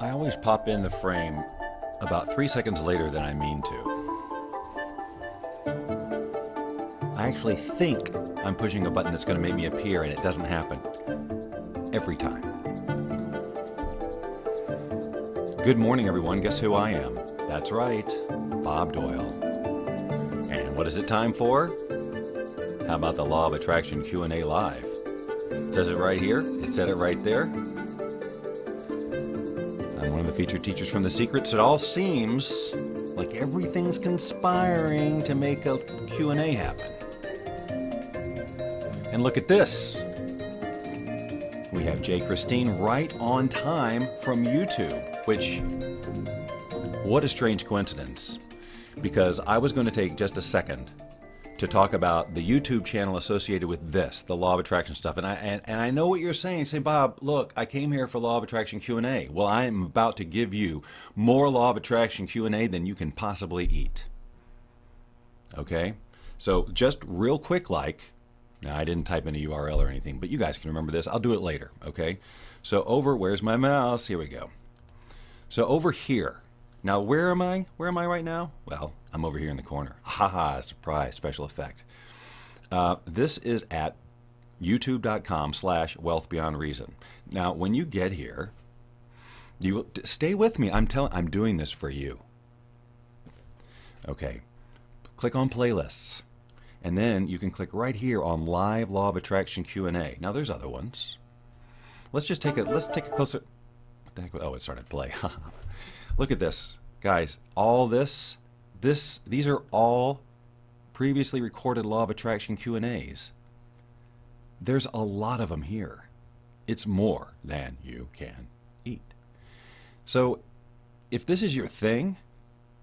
I always pop in the frame about 3 seconds later than I mean to. I actually think I'm pushing a button that's going to make me appear, and it doesn't happen. Every time. Good morning, everyone. Guess who I am? That's right, Bob Doyle. And what is it time for? How about the Law of Attraction Q&A Live? It says it right here. It said it right there. I'm one of the featured teachers from The Secrets. It all seems like everything's conspiring to make a Q&A happen. And look at this. We have Jay Christine right on time from YouTube, which, what a strange coincidence. Because I was going to take just a second to talk about the YouTube channel associated with this, the Law of Attraction stuff. And I know what you're saying. Say, Bob, look, I came here for Law of Attraction Q&A. Well, I am about to give you more Law of Attraction Q&A than you can possibly eat. Okay? So just real quick now I didn't type in a URL or anything, but you guys can remember this. I'll do it later, okay? So where's my mouse? Here we go. So over here. Now, where am I? Where am I right now? Well, I'm over here in the corner. Haha, surprise, special effect. This is at youtube.com/wealthbeyondreason. Now, when you get here, you stay with me. I'm doing this for you. Okay. Click on playlists. And then you can click right here on Live Law of Attraction Q&A. Now, there's other ones. Let's take a closer. What the heck? Oh, it started to play. Look at this, guys. All these are all previously recorded Law of Attraction Q&As. There's a lot of them here. It's more than you can eat. So, if this is your thing,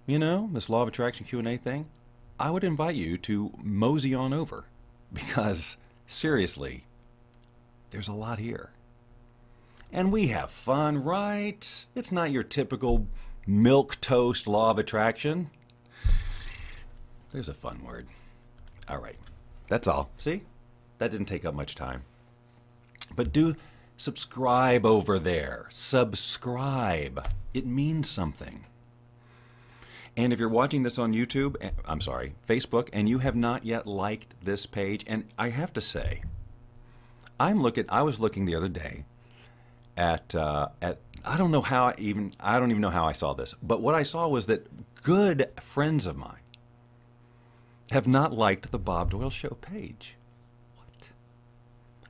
this Law of Attraction Q&A thing, I would invite you to mosey on over, because seriously, there's a lot here. And we have fun, right? It's not your typical milquetoast Law of Attraction. There's a fun word. All right, that's all. See? That didn't take up much time. But do subscribe over there. Subscribe. It means something. And if you're watching this on YouTube, Facebook, and you have not yet liked this page, and I have to say, I was looking the other day at I don't even know how I saw this, but what I saw was that good friends of mine have not liked the Bob Doyle Show page. What?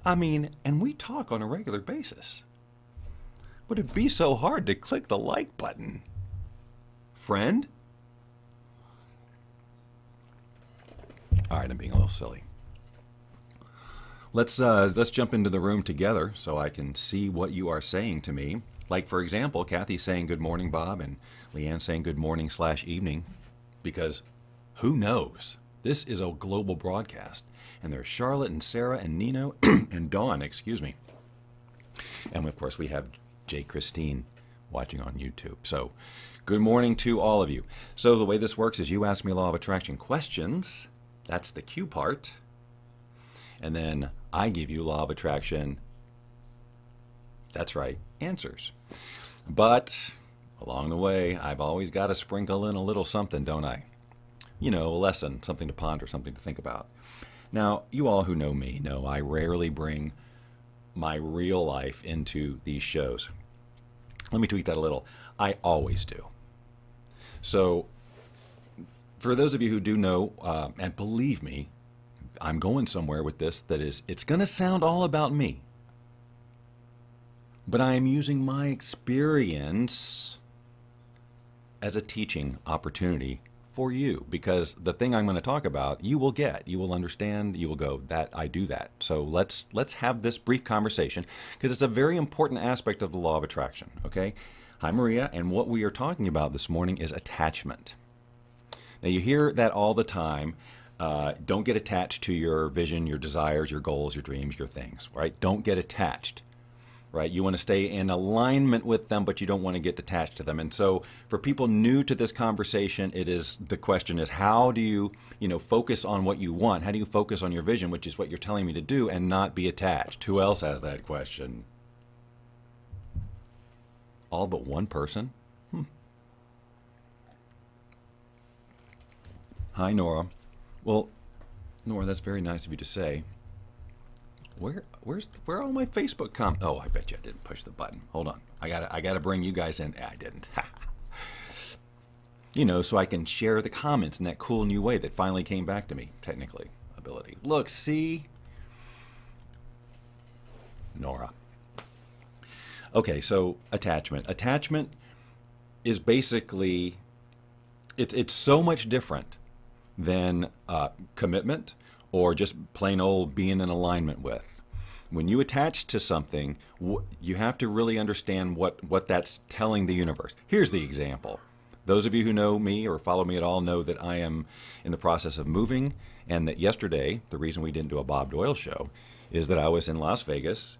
I mean, and we talk on a regular basis. Would it be so hard to click the like button? Friend? All right, I'm being a little silly. Let's jump into the room together so I can see what you are saying to me. Like, for example, Kathy's saying good morning, Bob, and Leanne's saying good morning/evening, because who knows? This is a global broadcast, and there's Charlotte and Sarah and Nino and Dawn, excuse me. And of course, we have Jay Christine watching on YouTube. So, good morning to all of you. So the way this works is you ask me Law of Attraction questions. That's the Q part. And then I give you Law of Attraction, that's right, answers. But along the way, I've always got to sprinkle in a little something, don't I? A lesson, something to ponder, something to think about. Now, you all who know me know I rarely bring my real life into these shows. Let me tweak that a little. I always do. So, for those of you who do know, and believe me, I'm going somewhere with this it's going to sound all about me. But I am using my experience as a teaching opportunity for you, because the thing I'm going to talk about, you will get, you will understand, you will go, that I do that. So let's have this brief conversation, because it's a very important aspect of the Law of Attraction, okay? Hi, Maria, and what we are talking about this morning is attachment. Now, you hear that all the time. Don't get attached to your vision, your desires, your goals, your dreams, your things, right? Don't get attached, right? You want to stay in alignment with them, but you don't want to get attached to them. And so for people new to this conversation, the question is, how do you, focus on what you want? How do you focus on your vision, which is what you're telling me to do, and not be attached? Who else has that question? All but one person? Hi, Nora. Well, Nora, that's very nice of you to say. Where are all my Facebook comments? Oh, I bet you I didn't push the button. Hold on. I gotta bring you guys in. I didn't. You know, so I can share the comments in that cool new way that finally came back to me. Technically, ability. Look, see? Nora. Okay, so attachment. Attachment is basically, it's so much different than commitment or just plain old being in alignment with. When you attach to something, you have to really understand what that's telling the universe. Here's the example. Those of you who know me or follow me at all know that I am in the process of moving, and that yesterday, the reason we didn't do a Bob Doyle show is that I was in Las Vegas,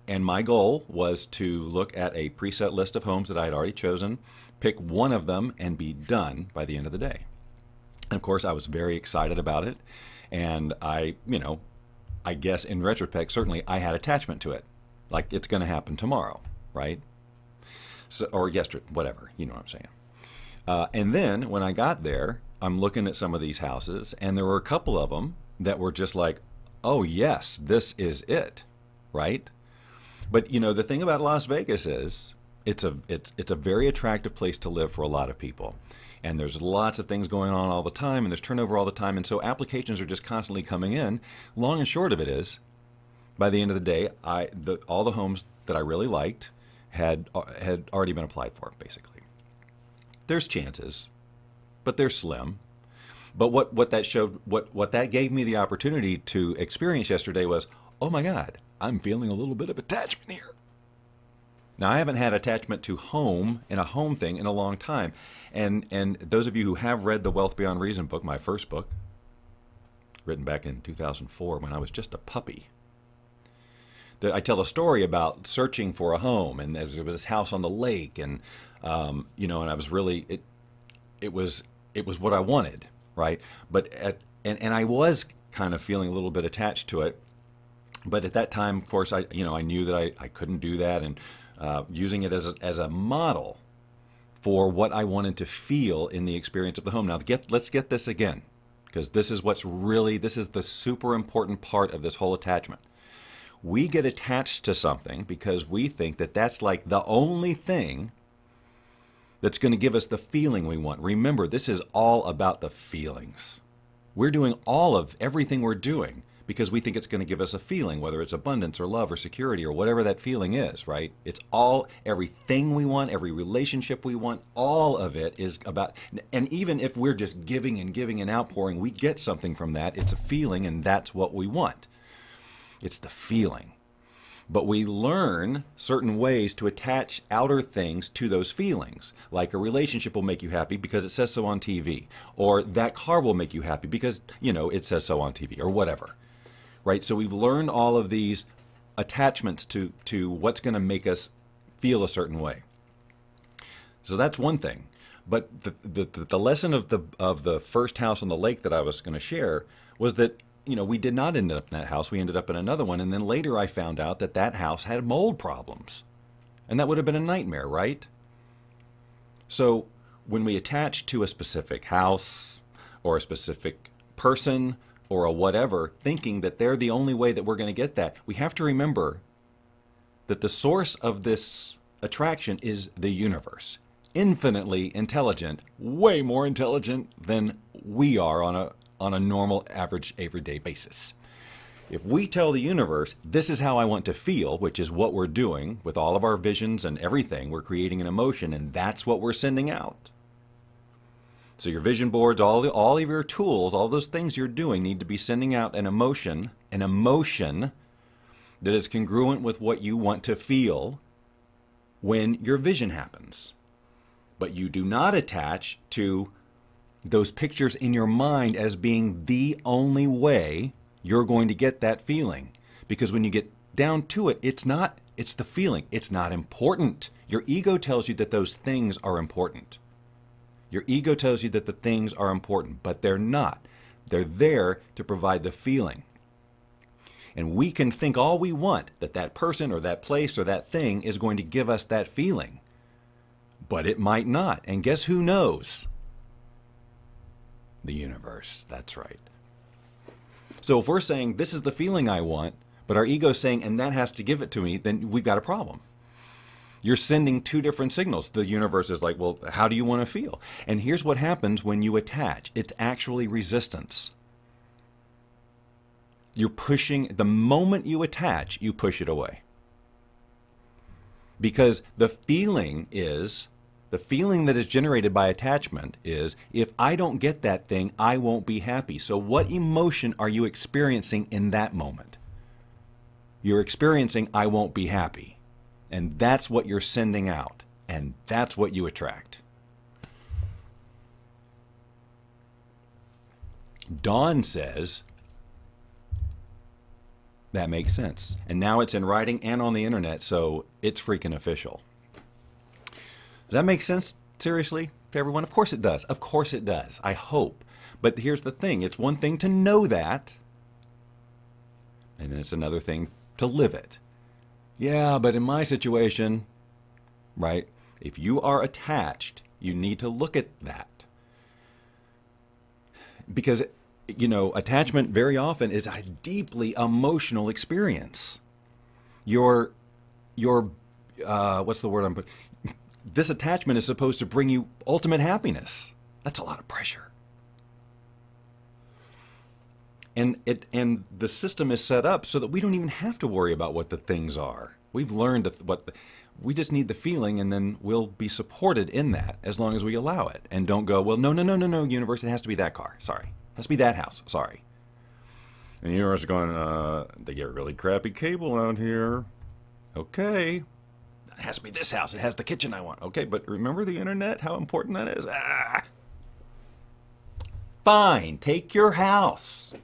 and my goal was to look at a preset list of homes that I had already chosen, pick one of them, and be done by the end of the day. And of course, I was very excited about it, and I guess in retrospect, certainly I had attachment to it. Like, it's going to happen tomorrow, right? So, or yesterday, whatever, you know what I'm saying. And then when I got there, I'm looking at some of these houses, and there were a couple of them that were just like, oh yes, this is it, right? But you know, the thing about Las Vegas is it's a very attractive place to live for a lot of people. And there's lots of things going on all the time, and there's turnover all the time, and so applications are just constantly coming in. Long and short of it is, by the end of the day, all the homes that I really liked had already been applied for, basically. There's chances, but they're slim. But what that showed, what that gave me the opportunity to experience yesterday was, oh my God, I'm feeling a little bit of attachment here. Now, I haven't had attachment to home and a home thing in a long time. And those of you who have read the Wealth Beyond Reason book, my first book, written back in 2004 when I was just a puppy, that I tell a story about searching for a home, and there was this house on the lake, and and I was really, it was what I wanted, right? But and I was kind of feeling a little bit attached to it. But at that time, of course, I knew that I couldn't do that, and using it as a model for what I wanted to feel in the experience of the home. Now, let's get this again, because this is the super important part of this whole attachment. We get attached to something because we think that that's like the only thing that's going to give us the feeling we want. Remember, this is all about the feelings. We're doing everything we're doing because we think it's going to give us a feeling, whether it's abundance or love or security or whatever that feeling is, right? It's everything we want, every relationship we want, all of it is about, and even if we're just giving and outpouring, we get something from that. It's a feeling, and that's what we want. It's the feeling. But we learn certain ways to attach outer things to those feelings. Like a relationship will make you happy because it says so on TV. Or that car will make you happy because, it says so on TV, or whatever. Right? So we've learned all of these attachments to what's going to make us feel a certain way. So that's one thing. But the lesson of the first house on the lake that I was going to share was that we did not end up in that house. We ended up in another one. And then later I found out that house had mold problems. And that would have been a nightmare, right? So when we attach to a specific house or a specific person or a whatever, thinking that they're the only way that we're going to get that, we have to remember that the source of this attraction is the universe. Infinitely intelligent, way more intelligent than we are on a normal, average, everyday basis. If we tell the universe, this is how I want to feel, which is what we're doing with all of our visions and everything, we're creating an emotion, and that's what we're sending out. So your vision boards, all of your tools, all those things you're doing need to be sending out an emotion that is congruent with what you want to feel when your vision happens. But you do not attach to those pictures in your mind as being the only way you're going to get that feeling. Because when you get down to it, it's the feeling. It's not important. Your ego tells you that those things are important. Your ego tells you that the things are important, but they're not. They're there to provide the feeling. And we can think all we want that person or that place or that thing is going to give us that feeling. But it might not. And guess who knows? The universe. That's right. So if we're saying this is the feeling I want, but our ego's saying, and that has to give it to me, then we've got a problem. You're sending two different signals. The universe is like, well, how do you want to feel? And here's what happens when you attach. It's actually resistance. You're pushing, the moment you attach, you push it away. Because the feeling that is generated by attachment is, if I don't get that thing, I won't be happy. So what emotion are you experiencing in that moment? You're experiencing, I won't be happy. And that's what you're sending out. And that's what you attract. Dawn says, that makes sense. And now it's in writing and on the internet, so it's freaking official. Does that make sense, seriously, to everyone? Of course it does. Of course it does. I hope. But here's the thing. It's one thing to know that, and then it's another thing to live it. Yeah, but in my situation, right, if you are attached, you need to look at that. Because, you know, attachment very often is a deeply emotional experience. What's the word I'm putting? This attachment is supposed to bring you ultimate happiness. That's a lot of pressure. And the system is set up so that we don't even have to worry about what the things are. We've learned we just need the feeling, and then we'll be supported in that as long as we allow it. And don't go, well, no, universe, it has to be that car. Sorry. It has to be that house. Sorry. And the universe is going, they get really crappy cable out here. Okay. It has to be this house. It has the kitchen I want. Okay, but remember the internet? How important that is? Fine. Take your house.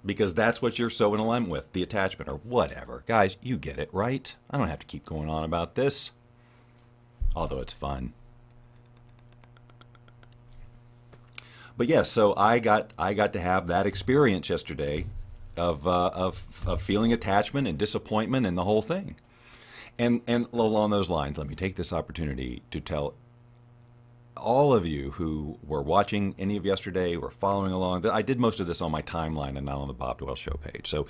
Because that's what you're so in alignment with, the attachment or whatever. Guys, you get it, right? I don't have to keep going on about this. Although it's fun. But yes, so I got to have that experience yesterday of feeling attachment and disappointment and the whole thing. And along those lines, let me take this opportunity to tell all of you who were watching any of yesterday or following along, I did most of this on my timeline and not on the Bob Doyle Show page. So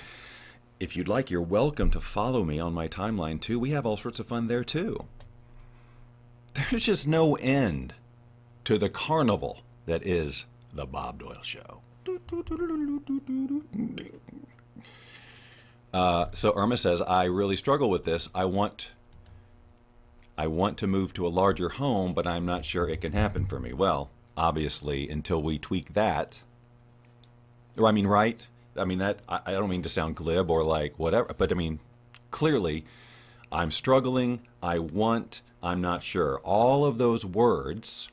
if you'd like, you're welcome to follow me on my timeline too. We have all sorts of fun there too. There's just no end to the carnival that is the Bob Doyle Show. So Irma says, I really struggle with this. I want to move to a larger home, but I'm not sure it can happen for me. Well, obviously, until we tweak that, or I mean, right? I mean, that I don't mean to sound glib or like whatever, but I mean, clearly, I'm struggling, I'm not sure. All of those words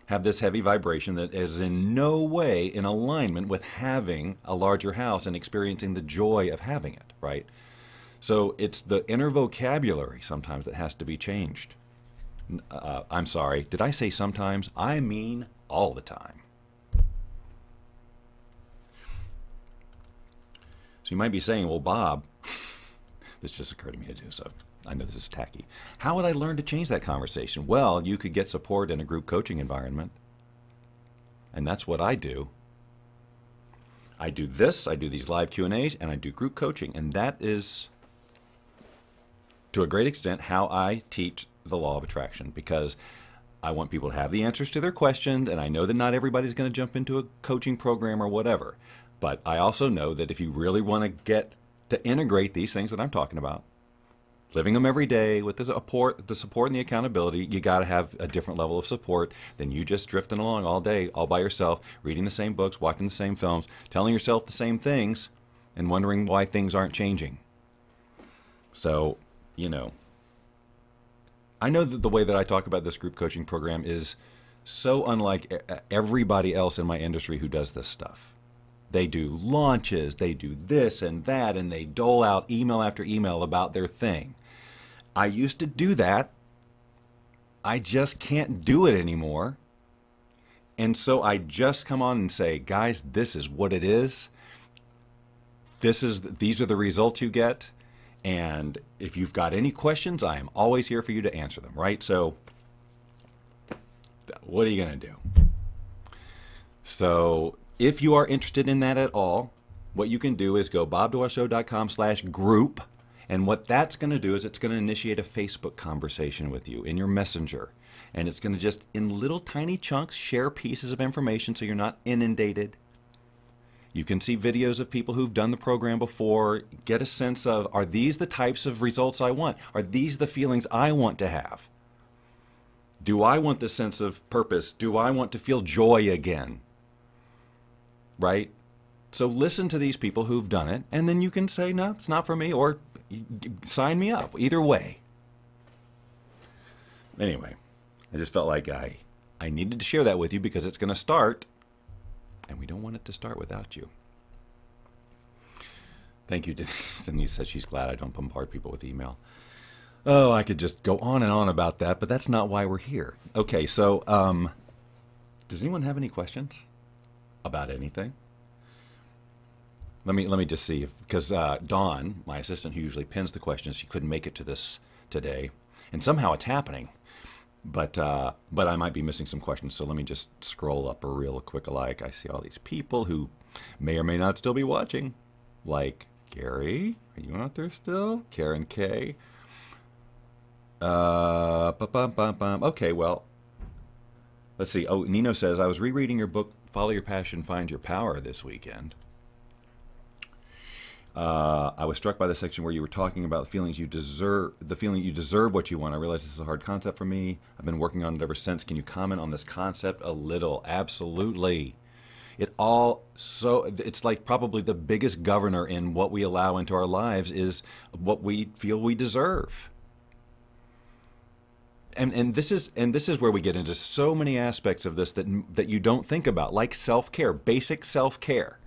have this heavy vibration that is in no way in alignment with having a larger house and experiencing the joy of having it, right? So it's the inner vocabulary sometimes that has to be changed. I'm sorry, did I say sometimes? I mean all the time. So you might be saying, well, Bob, this just occurred to me to do so. I know this is tacky. How would I learn to change that conversation? Well, you could get support in a group coaching environment. And that's what I do. I do this, I do these live Q&As, and I do group coaching. And that is, to a great extent, how I teach the law of attraction. Because I want people to have the answers to their questions, and I know that not everybody's going to jump into a coaching program or whatever. But I also know that if you really want to get to integrate these things that I'm talking about, living them every day with the support and the accountability, you got to have a different level of support than you just drifting along all day, all by yourself, reading the same books, watching the same films, telling yourself the same things, and wondering why things aren't changing. So, you know, I know that the way that I talk about this group coaching program is so unlike everybody else in my industry who does this stuff. They do launches, they do this and that, and they dole out email after email about their thing. I used to do that. I just can't do it anymore. And so I just come on and say, guys, this is what it is. These are the results you get. And if you've got any questions, I am always here for you to answer them, right? So what are you going to do? So if you are interested in that at all, what you can do is go bobdoyleshow.com/group. And what that's going to do is it's going to initiate a Facebook conversation with you in your messenger. And it's going to just, in little tiny chunks, share pieces of information so you're not inundated. You can see videos of people who've done the program before, get a sense of, are these the types of results I want? Are these the feelings I want to have? Do I want the sense of purpose? Do I want to feel joy again? Right? So listen to these people who've done it, and then you can say, no, it's not for me, or sign me up. Either way. Anyway, I just felt like I needed to share that with you because it's going to start. And we don't want it to start without you. Thank you, Denise. Denise says she's glad I don't bombard people with email. Oh, I could just go on and on about that, but that's not why we're here. Okay, so does anyone have any questions about anything? Let me just see, because Dawn, my assistant who usually pins the questions, she couldn't make it to this today, and somehow it's happening. But I might be missing some questions, so let me just scroll up real quick alike. I see all these people who may or may not still be watching, like Gary. Are you out there still? Karen K. Okay, well, let's see. Oh, Nino says, I was rereading your book, Follow Your Passion, Find Your Power, this weekend. I was struck by the section where you were talking about the feeling you deserve what you want. I realize this is a hard concept for me. I've been working on it ever since. Can you comment on this concept a little? Absolutely. It's like probably the biggest governor in what we allow into our lives is what we feel we deserve. And this is where we get into so many aspects of this that you don't think about, like self-care, basic self-care.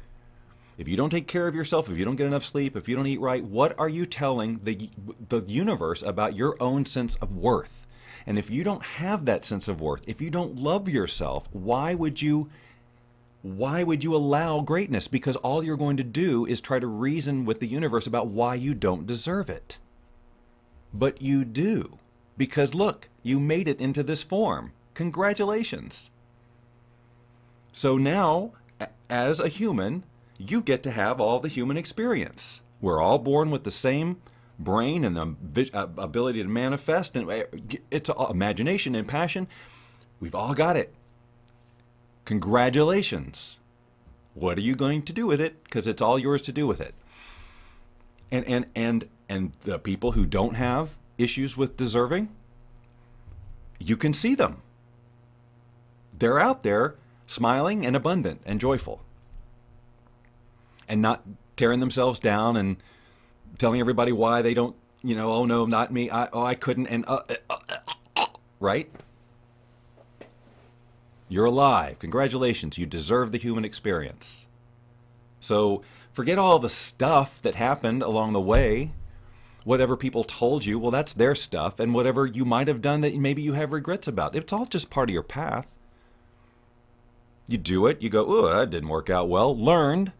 If you don't take care of yourself, if you don't get enough sleep, if you don't eat right, what are you telling the universe about your own sense of worth? And if you don't have that sense of worth, if you don't love yourself, why would you allow greatness? Because all you're going to do is try to reason with the universe about why you don't deserve it. But you do. Because look, you made it into this form. Congratulations. So now, as a human, you get to have all the human experience. We're all born with the same brain and the ability to manifest, and it's imagination and passion. We've all got it. Congratulations. What are you going to do with it? Because it's all yours to do with it. And the people who don't have issues with deserving, you can see them. They're out there smiling and abundant and joyful. And not tearing themselves down and telling everybody why they don't, oh no, not me, I couldn't, and right? You're alive. Congratulations. You deserve the human experience. So forget all the stuff that happened along the way. Whatever people told you, well, that's their stuff. And whatever you might have done that maybe you have regrets about. It's all just part of your path. You do it. You go, oh, that didn't work out well. Learned.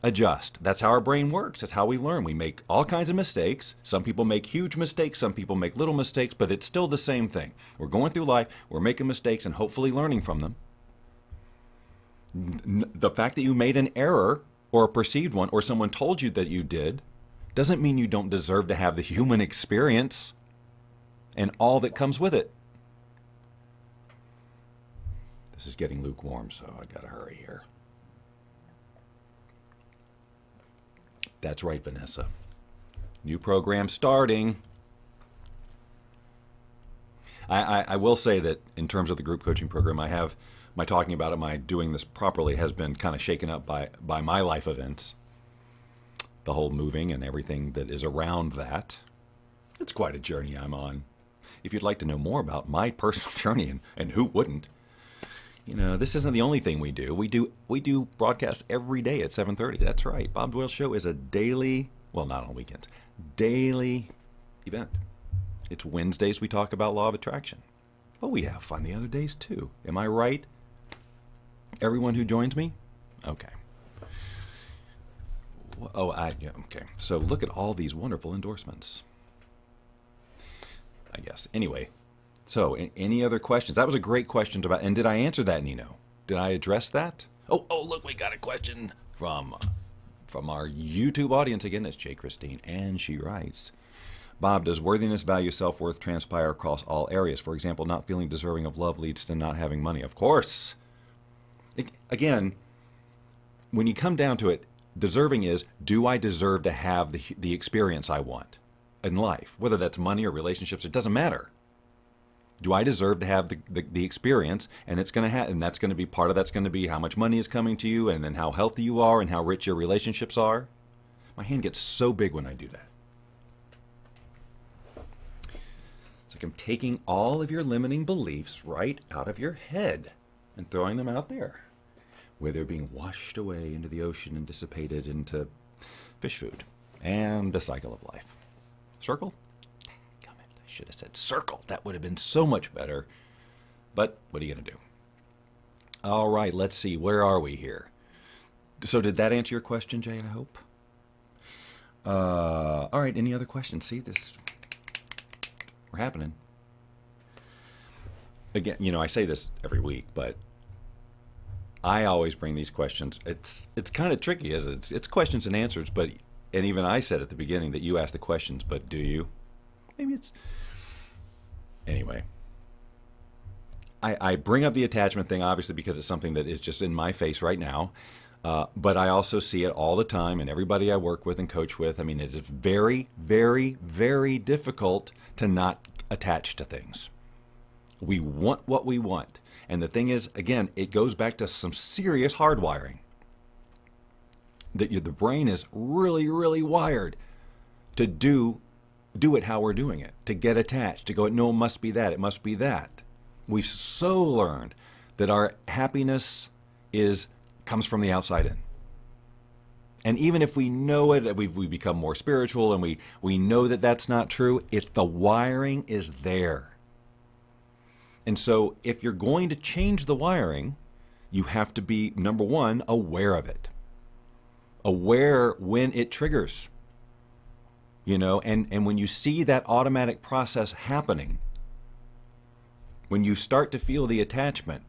Adjust. That's how our brain works. That's how we learn. We make all kinds of mistakes. Some people make huge mistakes. Some people make little mistakes, but it's still the same thing. We're going through life. We're making mistakes and hopefully learning from them. The fact that you made an error or a perceived one or someone told you that you did doesn't mean you don't deserve to have the human experience and all that comes with it. This is getting lukewarm, so I gotta hurry here. That's right, Vanessa. New program starting. I will say that in terms of the group coaching program, I have my talking about it, my doing this properly has been kind of shaken up by my life events. The whole moving and everything that is around that. It's quite a journey I'm on. If you'd like to know more about my personal journey, and who wouldn't, this isn't the only thing we do. We do broadcasts every day at 7:30. That's right. Bob Doyle Show is a daily, well, not on weekends, daily event. It's Wednesdays we talk about law of attraction. But we have fun the other days too. Am I right? Everyone who joins me? Okay. Oh, yeah, okay. So look at all these wonderful endorsements. I guess. Anyway, so any other questions? That was a great question about, and did I answer that, Nino? Did I address that? Oh, look, we got a question from our YouTube audience again. It's J. Christine, and she writes, Bob, does worthiness, value, self-worth transpire across all areas? For example, not feeling deserving of love leads to not having money. Of course. Again, when you come down to it, deserving is, do I deserve to have the experience I want in life? Whether that's money or relationships, it doesn't matter. Do I deserve to have the experience? And it's going to have, and that's going to be part of that's going to be how much money is coming to you, and then how healthy you are, and how rich your relationships are. My hand gets so big when I do that. It's like I'm taking all of your limiting beliefs right out of your head and throwing them out there, where they're being washed away into the ocean and dissipated into fish food and the cycle of life. Circle? Damn it, I should have said circle. That would have been so much better. But what are you going to do? All right, let's see. Where are we here? So did that answer your question, Jay, I hope? All right, any other questions? See, we're happening. Again, you know, I say this every week, but I always bring these questions. It's kind of tricky, isn't it? It's questions and answers, but, and even I said at the beginning that you ask the questions, but do you? Maybe it's, anyway. I bring up the attachment thing, obviously, because it's something that is just in my face right now. But I also see it all the time, and everybody I work with and coach with. I mean, it's very, very, very difficult to not attach to things. We want what we want. And the thing is, again, it goes back to some serious hardwiring. The brain is really, really wired to do it how we're doing it, to get attached, to go, no, it must be that, it must be that. We've so learned that our happiness comes from the outside in. And even if we know it, we become more spiritual and we know that that's not true, the wiring is there. And so if you're going to change the wiring, you have to be, number one, aware of it. Aware when it triggers. You know, and when you see that automatic process happening, when you start to feel the attachment,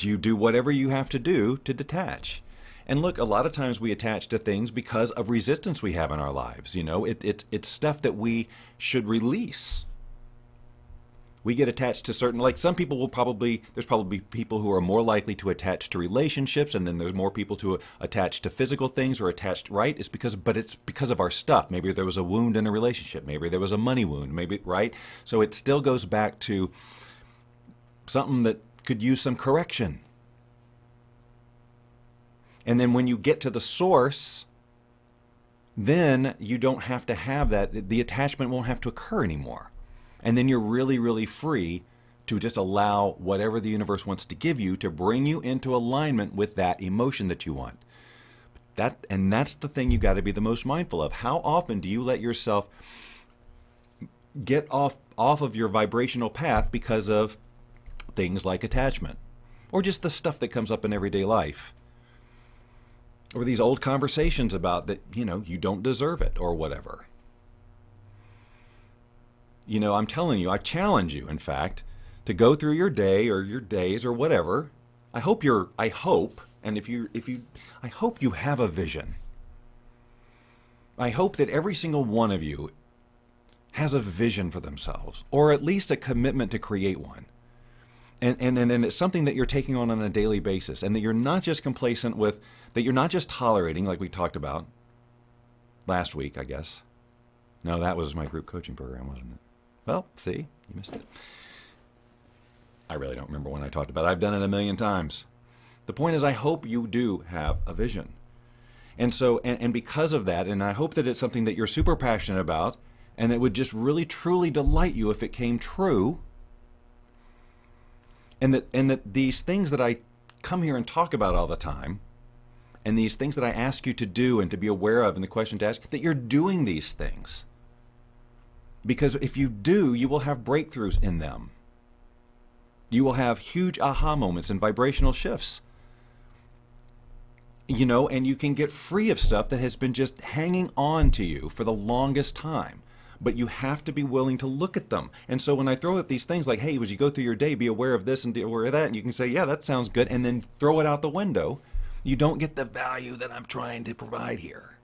you do whatever you have to do to detach. And look, a lot of times we attach to things because of resistance we have in our lives. You know, it's stuff that we should release. We get attached to certain, like some people there's probably people who are more likely to attach to relationships, and then there's more people to attach to physical things or attached, right? It's because of our stuff. Maybe there was a wound in a relationship. Maybe there was a money wound, maybe, right? So it still goes back to something that could use some correction. And then when you get to the source, then you don't have to have that. The attachment won't have to occur anymore. And then you're really, really free to just allow whatever the universe wants to give you to bring you into alignment with that emotion that you want. And that's the thing you got to be the most mindful of. How often do you let yourself get off of your vibrational path because of things like attachment, or just the stuff that comes up in everyday life, or these old conversations about that, you know, you don't deserve it or whatever. You know, I'm telling you, I challenge you, in fact, to go through your day or your days or whatever. I hope, and I hope you have a vision. I hope that every single one of you has a vision for themselves, or at least a commitment to create one. And it's something that you're taking on a daily basis, and that you're not just complacent with, that you're not just tolerating, like we talked about last week, I guess. No, that was my group coaching program, wasn't it? Well, see, you missed it. I really don't remember when I talked about it. I've done it a million times. The point is, I hope you do have a vision. And so, and because of that, and I hope that it's something that you're super passionate about, and it would just really, truly delight you if it came true. And that these things that I come here and talk about all the time, and these things that I ask you to do and to be aware of, and the question to ask, that you're doing these things. Because if you do, you will have breakthroughs in them. You will have huge aha moments and vibrational shifts. You know, and you can get free of stuff that has been just hanging on to you for the longest time. But you have to be willing to look at them. And so when I throw out these things like, hey, as you go through your day, be aware of this and be aware of that, and you can say, yeah, that sounds good, and then throw it out the window, you don't get the value that I'm trying to provide here.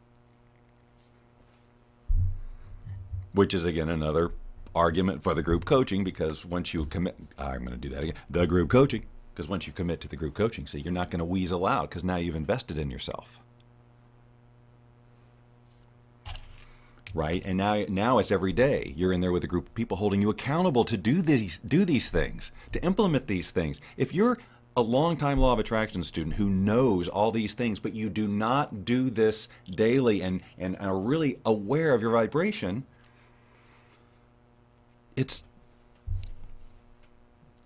Which is, again, another argument for the group coaching, because once you commit, I'm going to do that again, the group coaching, because once you commit to the group coaching, see, you're not going to weasel out because now you've invested in yourself. Right? And now it's every day. You're in there with a group of people holding you accountable to do these things, to implement these things. If you're a long-time law of attraction student who knows all these things, but you do not do this daily and are really aware of your vibration,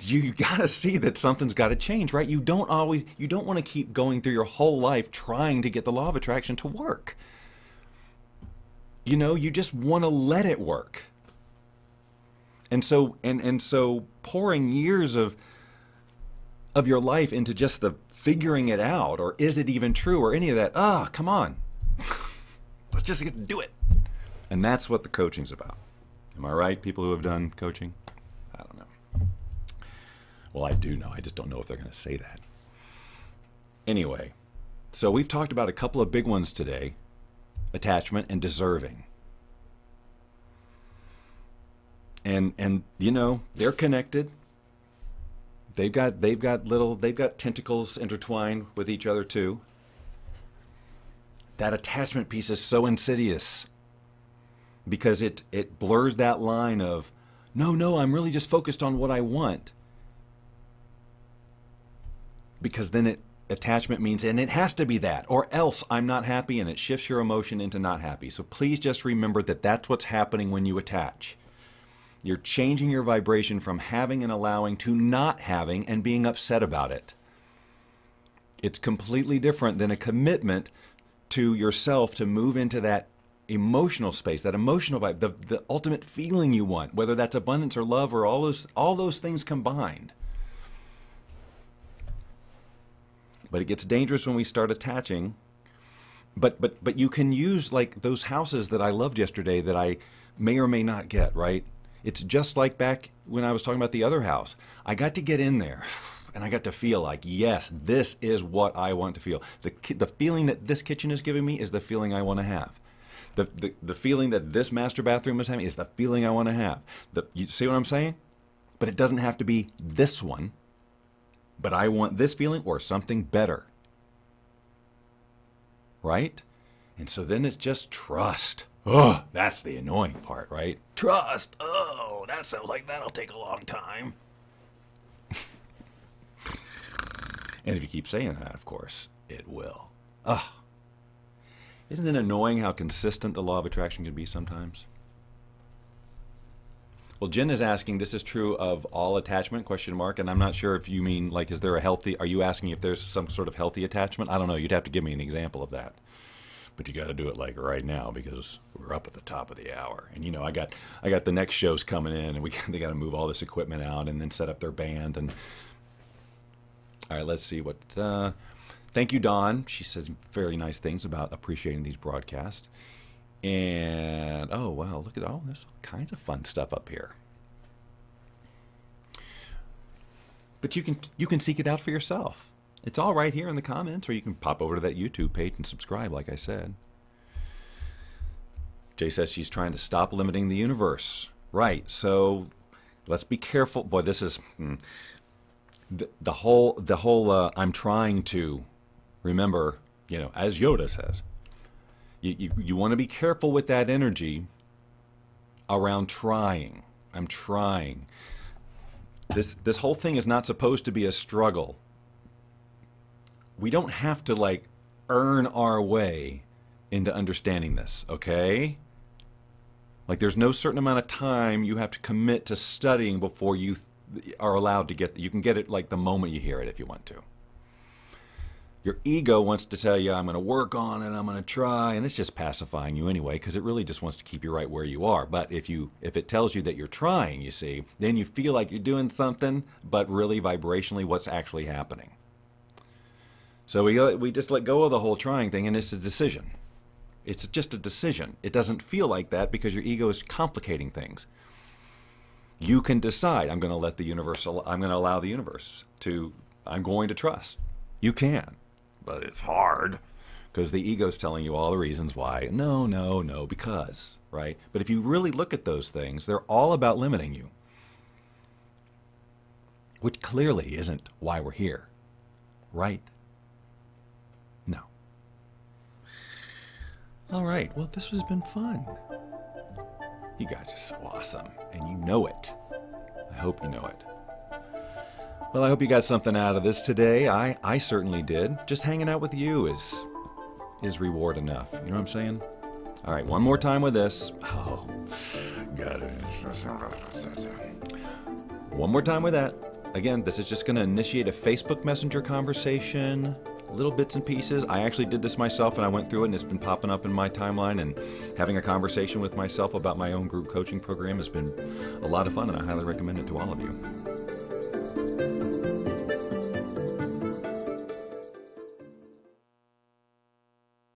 you got to see that something's got to change, right? You don't want to keep going through your whole life trying to get the law of attraction to work. You know, you just want to let it work. And so pouring years of your life into just the figuring it out, or is it even true, or any of that, come on. Let's just do it. And that's what the coaching's about. Am I right, people who have done coaching? I don't know. Well, I do know. I just don't know if they're going to say that. Anyway, so we've talked about a couple of big ones today. Attachment and deserving. And you know, they're connected. They've got tentacles intertwined with each other too. That attachment piece is so insidious because it blurs that line of no, I'm really just focused on what I want. Because then attachment means, and it has to be that, or else I'm not happy, and it shifts your emotion into not happy. So please just remember that that's what's happening when you attach. You're changing your vibration from having and allowing to not having and being upset about it. It's completely different than a commitment to yourself to move into that emotional space, that emotional vibe, the ultimate feeling you want, whether that's abundance or love or all those things combined. But it gets dangerous when we start attaching. But you can use like those houses that I loved yesterday that I may or may not get, right? It's just like back when I was talking about the other house. I got to get in there and I got to feel like, yes, this is what I want to feel. The feeling that this kitchen is giving me is the feeling I want to have. The feeling that this master bathroom is having is the feeling I want to have. You see what I'm saying? But it doesn't have to be this one. But I want this feeling or something better. Right? And so then it's just trust. Oh, that's the annoying part, right? Trust. Oh, that sounds like that'll take a long time. And if you keep saying that, of course, it will. Isn't it annoying how consistent the law of attraction can be sometimes? Well, Jen is asking, this is true of all attachment, ? And I'm not sure if you mean, like, is there a healthy, are you asking if there's some sort of healthy attachment? I don't know. You'd have to give me an example of that. But you got to do it like right now because we're up at the top of the hour. And, you know, I got the next shows coming in, and they got to move all this equipment out and then set up their band. And all right, let's see what, thank you, Dawn. She says very nice things about appreciating these broadcasts. And, oh, wow, look at there's all kinds of fun stuff up here. But you can seek it out for yourself. It's all right here in the comments, or you can pop over to that YouTube page and subscribe, like I said. Jay says she's trying to stop limiting the universe. Right, so let's be careful. Boy, this is the whole I'm trying to remember, you know, as Yoda says. You want to be careful with that energy around trying. I'm trying. This whole thing is not supposed to be a struggle. We don't have to like earn our way into understanding this, okay? Like there's no certain amount of time you have to commit to studying before you are allowed to get. You can get it like the moment you hear it if you want to. Your ego wants to tell you, I'm going to work on it, I'm going to try, and it's just pacifying you anyway, because it really just wants to keep you right where you are. But if it tells you that you're trying, you see, then you feel like you're doing something, but really vibrationally what's actually happening. So we just let go of the whole trying thing, and it's a decision. It's just a decision. It doesn't feel like that because your ego is complicating things. You can decide, I'm going to let the universe, I'm going to allow the universe to, I'm going to trust. You can, but it's hard because the ego's telling you all the reasons why. No, no, no, because, right? But if you really look at those things, they're all about limiting you, which clearly isn't why we're here, right? No. All right, well, this has been fun. You guys are so awesome, and you know it. I hope you know it. Well, I hope you got something out of this today. I certainly did. Just hanging out with you is reward enough. You know what I'm saying? All right, one more time with this. Oh, got it. One more time with that. Again, this is just going to initiate a Facebook Messenger conversation. Little bits and pieces. I actually did this myself, and I went through it, and it's been popping up in my timeline, and having a conversation with myself about my own group coaching program has been a lot of fun, and I highly recommend it to all of you.